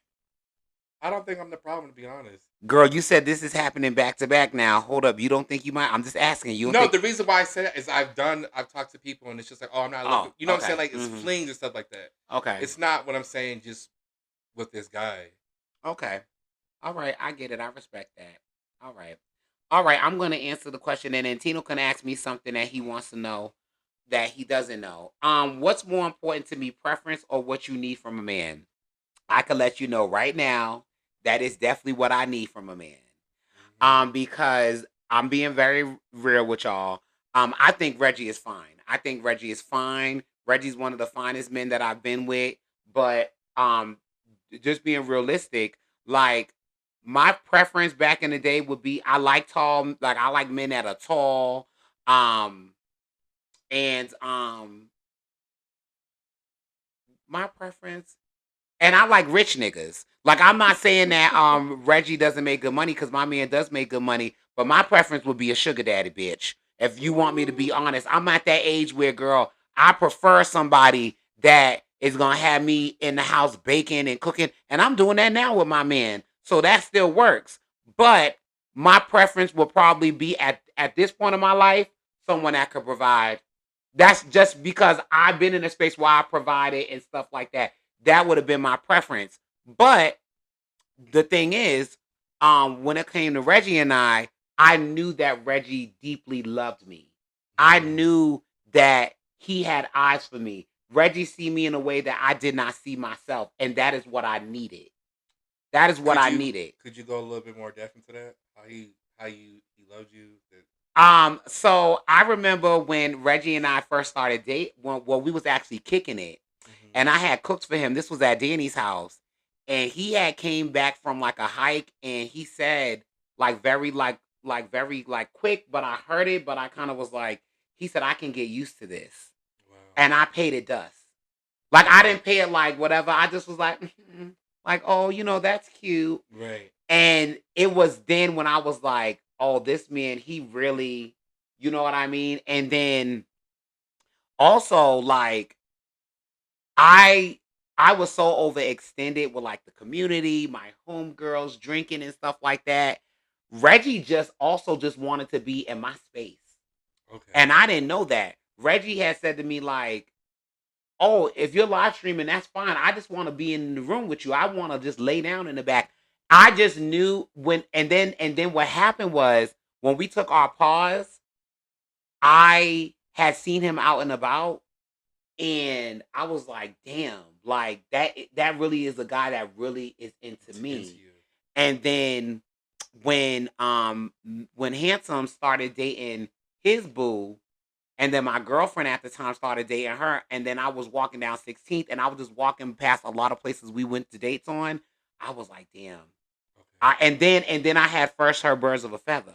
I don't think I'm the problem, to be honest. Girl, you said this is happening back to back now. Hold up. You don't think you might? I'm just asking. You don't No, think... the reason why I said that is I've talked to people and it's just like, oh, I'm not looking. You know what I'm saying? Like, it's flings and stuff like that. Okay. It's not what I'm saying just with this guy. Okay. All right. I get it. I respect that. All right. All right. I'm going to answer the question, and then Tino can ask me something that he wants to know that he doesn't know. What's more important to me, preference or what you need from a man? I can let you know right now that is definitely what I need from a man. Because I'm being very real with y'all. I think Reggie is fine. I think Reggie is fine. Reggie's one of the finest men that I've been with. But just being realistic, like my preference back in the day would be I like tall, like I like men that are tall. And my preference, and I like rich niggas. Like I'm not saying that Reggie doesn't make good money because my man does make good money, but my preference would be a sugar daddy bitch. If you want me to be honest, I'm at that age where, girl, I prefer somebody that is gonna have me in the house baking and cooking, and I'm doing that now with my man, so that still works. But my preference will probably be at this point of my life, someone that could provide. That's just because I've been in a space where I provided and stuff like that. That would have been my preference. But the thing is, when it came to Reggie and I knew that Reggie deeply loved me. I knew that he had eyes for me. Reggie see me in a way that I did not see myself, and that is what I needed. That is what I needed. Could you go a little bit more depth into that? He loved you? So I remember when Reggie and I first started dating, well, we was actually kicking it. And I had cooked for him. This was at Danny's house. And he had came back from like a hike and he said like very very quick, but I heard it, but I kind of was like, he said, I can get used to this. Wow. And I paid it dust. Like I didn't pay it like whatever. I just was like, like, oh, that's cute. Right. And it was then when I was like, oh, this man, he really, you know what I mean? And then also like I was so overextended with like the community, my homegirls drinking and stuff like that. Reggie just wanted to be in my space. Okay. And I didn't know that. Reggie had said to me like, oh, if you're live streaming, that's fine. I just want to be in the room with you. I want to just lay down in the back. I just knew when, and then what happened was when we took our pause, I had seen him out and about, and I was like, damn, like that really is a guy that really is into It's into me. you. And then when Handsome started dating his boo, and then my girlfriend at the time started dating her, and then I was walking down 16th, and I was just walking past a lot of places we went to dates on. I was like, damn. Okay. And then I had first heard Birds of a Feather.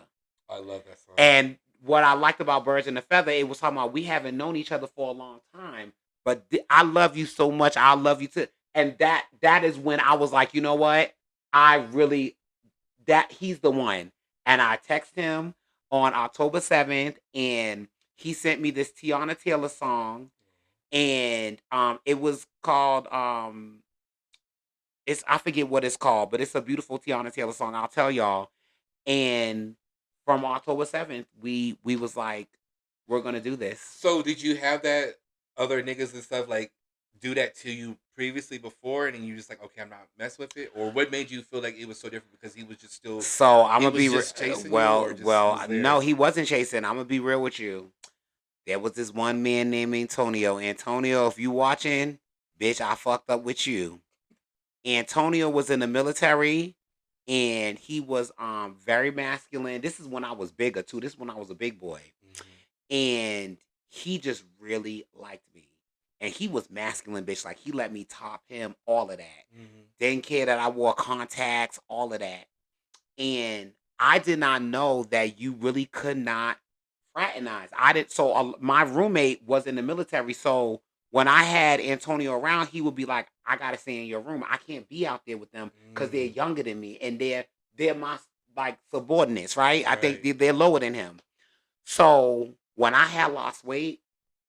I love that song. And what I liked about Birds in the Feather, it was talking about we haven't known each other for a long time, but I love you so much. I love you too. And that is when I was like, you know what? I really that he's the one. And I text him on October 7th, and he sent me this Tiana Taylor song, and it was called it's I forget what it's called, but it's a beautiful Tiana Taylor song. I'll tell y'all. And from October 7th, we was like, we're gonna do this. So did you have that other niggas and stuff like do that to you previously before, and then you just like, okay, I'm not mess with it, or what made you feel like it was so different because he was just still So I'm he gonna was be just chasing you, well, or just well, was there? no, he wasn't chasing. I'm gonna be real with you. There was this one man named Antonio. Antonio, if you watching, bitch, I fucked up with you. Antonio was in the military, and he was very masculine. This is when I was bigger too. This is when I was a big boy. Mhm. And he just really liked me. And he was masculine, bitch. Like he let me top him, all of that. Mhm. Didn't care that I wore contacts, all of that. And I did not know that you really could not fraternize. I did. So my roommate was in the military. So when I had Antonio around, he would be like, "I gotta stay in your room. I can't be out there with them because they're Mm. younger than me, and they're my like subordinates, right? I think Right. they're lower than him." So when I had lost weight,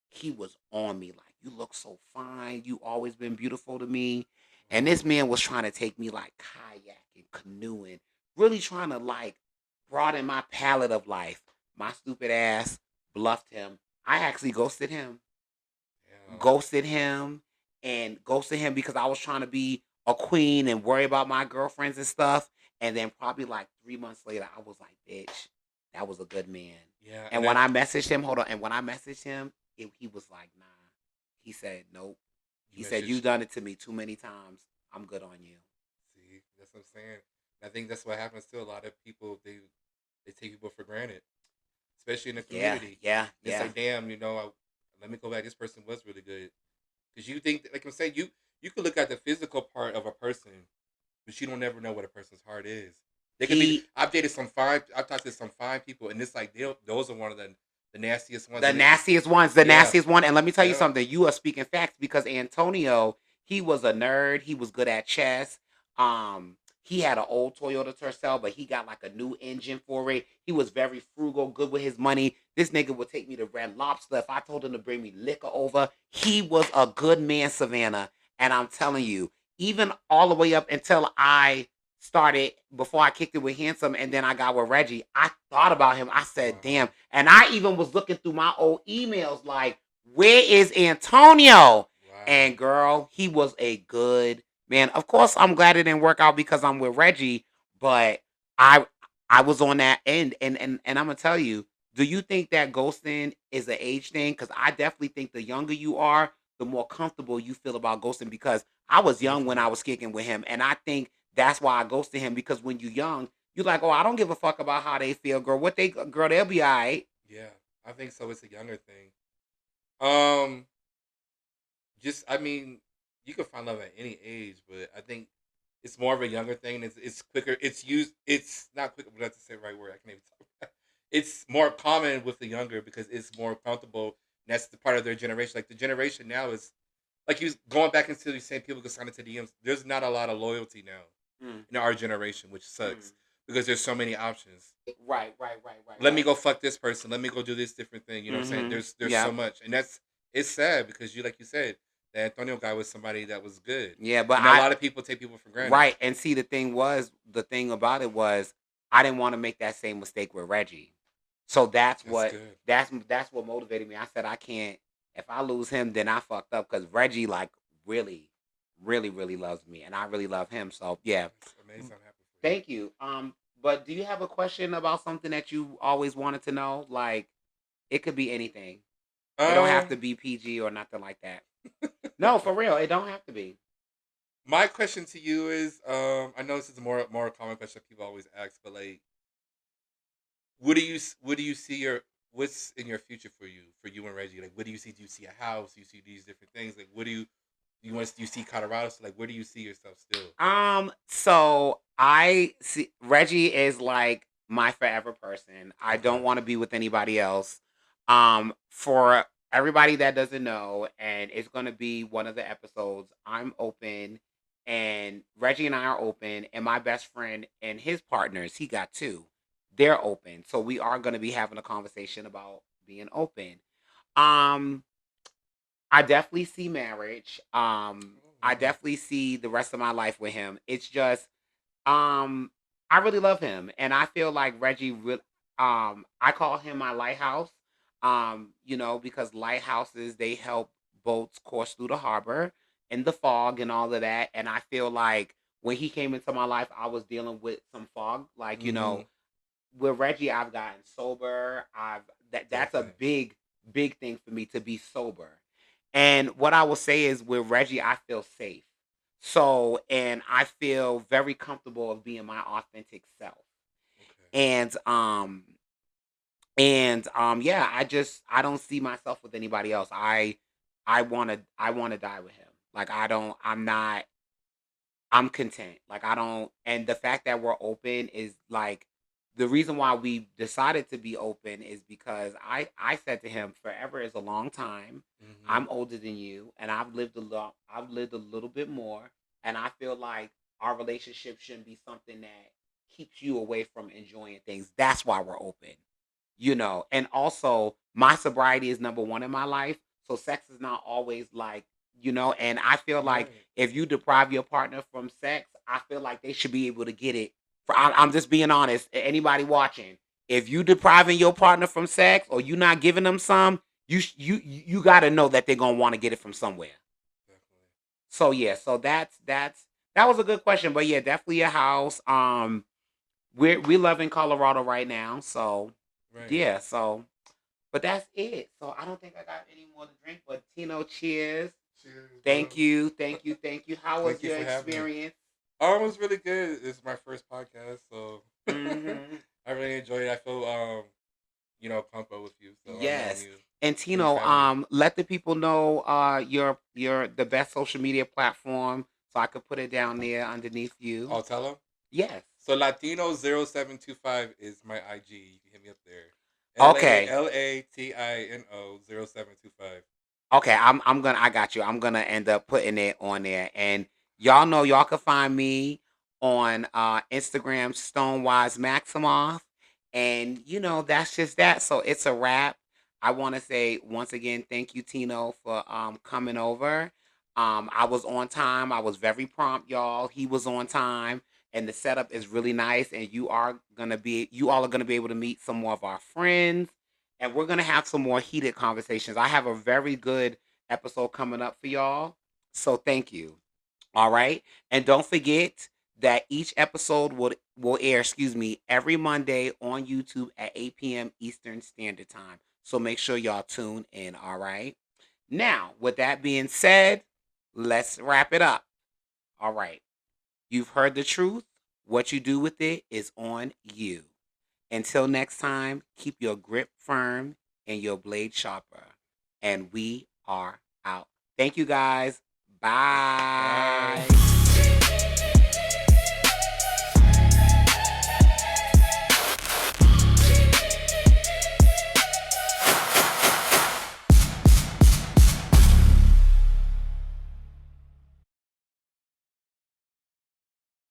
he was on me like, "You look so fine. You always been beautiful to me." And this Wow. man was trying to take me like kayaking, canoeing, really trying to like broaden my palette of life. My stupid ass bluffed him. I actually Yeah. ghosted him, and ghosted him because I was trying to be a queen and worry about my girlfriends and stuff. And then probably like 3 months later, I was like, "Bitch, that was a good man." Yeah, And and when I I messaged him, hold on, and when I messaged him, he was like, "Nah." He said, "Nope." you He said, mentioned "You done it to me too many times. I'm good on you." see, that's what I'm saying. I think that's what happens to a lot of people. They take people for granted, especially in the Yeah, community. yeah, And it's yeah. like, damn, let me go back. This person was really good because you think, like I'm saying, you could look at the physical part of a person, but you don't never know what a person's heart is. They could be. He I've talked to some fine people, and it's like those are one of the nastiest ones. The And it, nastiest ones, the yeah, nastiest one. And let me tell you yeah, something. You are speaking facts because Antonio, he was a nerd. He was good at chess. He had an old Toyota Tercel, but he got like a new engine for it. He was very frugal, good with his money. This nigga would take me to Red Lobster if I told him to bring me liquor over. He was a good man, Savannah. And I'm telling you, even all the way up until I started, before I kicked it with Handsome, and then I got with Reggie, I thought about him. I said, wow, damn. And I even was looking through my old emails like, where is Antonio? wow. And girl, he was a good man. Of course, I'm glad it didn't work out because I'm with Reggie, but I I was on that end, and I'm gonna tell you, do you think that ghosting is an age thing? Because I definitely think the younger you are, the more comfortable you feel about ghosting. Because I was young when I Definitely. was kicking with him, and I think that's why I ghosted him. Because when you're young, you're like, oh, I don't give a fuck about how they feel, girl. Girl, they'll be all right. Yeah, I think so. It's a younger thing. Um, just I mean, you can find love at any age, but I think it's more of a younger thing. It's quicker. It's used. It's not quicker, but that's the same right word. I can't even talk. It's more common with the younger because it's more comfortable. And that's the part of their generation. Like the generation now is like you going back into the same people get signed into DMs. There's not a lot of loyalty now Mm, in our generation, which mm. sucks because there's so many options. Let me Right. go fuck this person. Let me go do this different thing. You know what I'm saying? Mm-hmm. There's so Yep. much, and it's sad because you like you said, the Antonio guy was somebody that was good, Yeah, but and a lot of people take people for granted. right. And see, the thing about it was, I didn't want to make that same mistake with Reggie. So That's good. that's what motivated me. I said, I can't. If I lose him, then I fucked up because Reggie like really, really, really loves me, and I really love him. So yeah, That's amazing. I'm happy for you. thank you. But do you have a question about something that you always wanted to know? Like it could be anything. It don't have Um, to be PG or nothing like that. No, for real, it don't have to be. my question to you is, I know this is a more common question that people always ask, but like, what do you see your what's in your future for you and Reggie? Like, what do you see? Do you see a house? Do you see these different things? Like, what do you see Colorado? So, like, where do you see yourself still? So I see Reggie is like my forever person. I don't Okay. want to be with anybody else. For everybody that doesn't know, and it's gonna be one of the episodes, I'm open and Reggie and I are open, and my best friend and his partners, he got two. They're open. So we are gonna be having a conversation about being open. Um, I definitely see marriage. Oh, I nice. definitely see the rest of my life with him. It's just, um, I really love him, and I feel like Reggie. I call him my lighthouse. Because lighthouses they help boats course through the harbor in the fog and all of that. And I feel like when he came into my life, I was dealing with some fog. Like Mm-hmm. with Reggie, I've gotten sober. That's a Definitely. big thing for me to be sober. And what I will say is with Reggie, I feel safe. So, and I feel very comfortable of being my authentic self. Okay. And yeah, I don't see myself with anybody else. I wanna die with him. Like I'm content. Like I don't, and the fact that we're open is like the reason why we decided to be open is because I said to him, forever is a long time. Mm-hmm. I'm older than you, and I've lived a little bit more, and I feel like our relationship shouldn't be something that keeps you away from enjoying things. That's why we're open. And also my sobriety is number one in my life, so sex is not always like, and I feel like Right. if you deprive your partner from sex, I feel like they should be able to get it. I'm just being honest. Anybody watching, if you depriving your partner from sex or you not giving them some, you got to know that they're gonna want to get it from somewhere. Definitely. So yeah, so that was a good question, but yeah, definitely a house. We live in Colorado right now, so Right. yeah, so but that's it. So I don't think I got any more to drink. But Tino, cheers. Cheers, bro. Thank you, thank you, thank you. How was Thank you your for having me. experience? It was really good. This is my first podcast, so Hmm. I really enjoyed it. I feel comfortable with you. So I'm knowing Yes. you And pretty Tino, family. let the people know your the best social media platform so I could put it down there underneath you. I'll tell them. Yes. So Latino0725 is my IG. You can hit me up there. Okay. LATINO 0725. Okay, I got you. I'm gonna end up putting it on there. And y'all know y'all can find me on Instagram Stonewise Maximoff. And that's just that. So it's a wrap. I wanna say once again, thank you, Tino, for coming over. I was on time. I was very prompt, y'all. He was on time. And the setup is really nice. And you all are gonna be able to meet some more of our friends, and we're gonna have some more heated conversations. I have a very good episode coming up for y'all. So thank you. All right. And don't forget that each episode will air, every Monday on YouTube at 8 p.m. Eastern Standard Time. So make sure y'all tune in. All right. Now, with that being said, let's wrap it up. All right. You've heard the truth. What you do with it is on you. Until next time, keep your grip firm and your blade sharper. And we are out. Thank you guys. Bye. Bye.